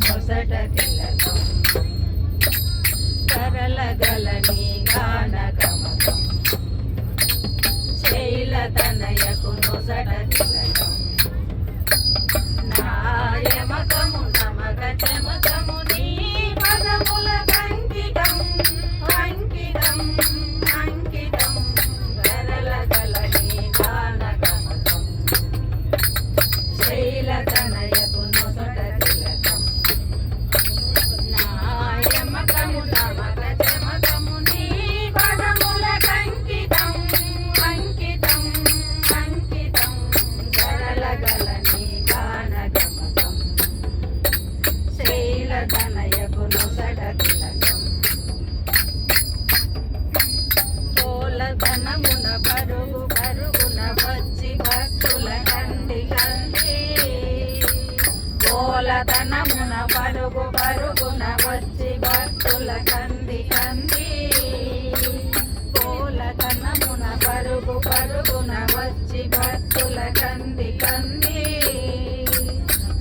నొసట తిలకం కరలగలని గాన గమకం శైలతనయకు నొసట తిలకం నాయమకము నమక చమకము నీ పదముల అంకితం అంకితం అంకితం కరలగలని గాన గమకం శైలతనయకు నొసట తిలకం నాయమకము నమక చమకము నీ పదముల అంకితం అంకితం అంకితం కరలగలని గాన గమకం శైలతనయకు నొసట తిలకం తోలధనమున పరుగు పరుగున వచ్చి భక్తుల కంది కంది తోలధనమున పరుగు పరుగున వచ్చి భక్తుల కంది కంది తోలధనమున పరుగు పరుగున వచ్చి భక్తుల కంది కంది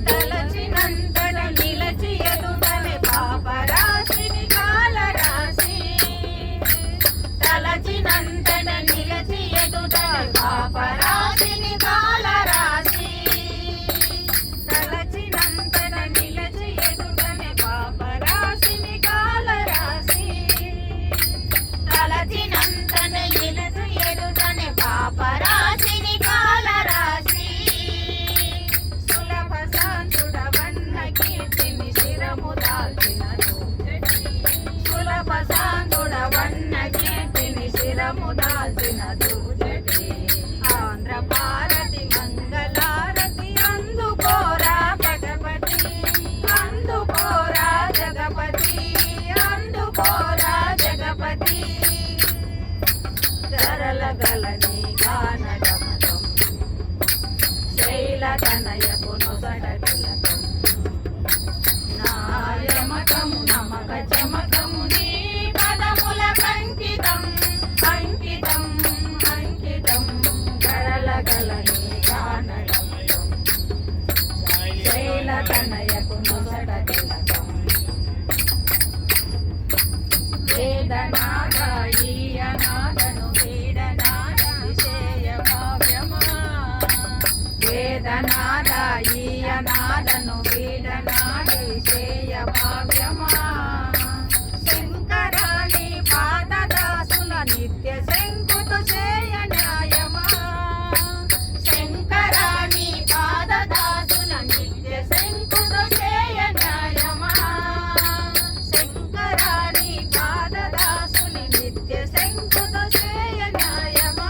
తలచినంతట నిలచి ఎదుటనే పాపరాశిని కాలరాశి తలచినంతట నిలచి ఎదుటనే పాపరాశిని కాలరాశి తలచినంతట నిలచి ఎదుటనే పాపరాశిని కాలరాశి తలచినంతట నిలచి ఎదుటనే పాపరాశిని కాలరాశి సులభ శాంతుడవన్న కీర్తిని శిరము దాల్చిన దూజటి సులభ శాంతుడవన్న కీర్తిని శిరము దాల్చిన దూజటి ఆంధ్ర భారతి మంగళారతి అందుకోరా జగపతి అందుకోరా జగపతి అందుకోరా జగపతి కరలగలని గాన గమకం శైలతనయకు నొసట తిలకం నాయమకము నమక చమకము నీ పదముల అంకితం అంకితం అంకితం కరలగలని గాన గమకం శైలతనయకు నొసట తిలకం వేదనాద ఈయనాదను వీడనాద విషయ భావ్యమా వేదనాద ఈయనాదను వీడనాద విషయ భావ్యమా శంకరాని పాదదాసుల నిత్య శంకుతు చేయ న్యాయమా శంకరాని పాదదాసుల నిత్య శంకుతు చేయ న్యాయమా శంకరాని పాదదాసుని నిత్య శంకుతు చేయ న్యాయమా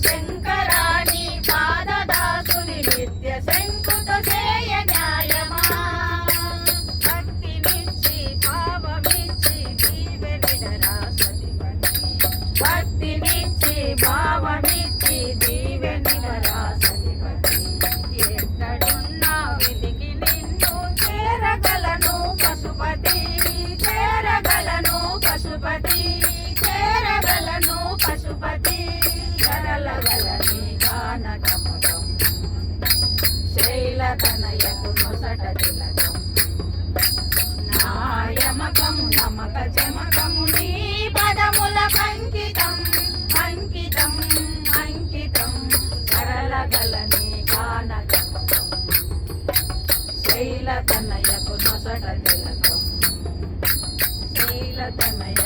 శంకరాని పాదదాసుని నిత్య శంకుతు చేయ న్యాయమా భక్తినిచ్చి భావమిచ్చి దీవెనిడరా సతిపతి భక్తినిచ్చి భావమిచ్చి దీవెనిడరా సతిపతి ఎక్కడున్నా వెతికి నిన్ను చేరగలను పశుపతి చేరగలను పశుపతి చేరగలను పశుపతి కరలగలని గాన గమకం శైలతనయకు నొసట తిలకం నాయమకము నమక చమకము నీ పదముల అంకితం అంకితం అంకితం కరలగలని గాన గమకం శైలతనయకు నొసట తిలకం శైలతనయ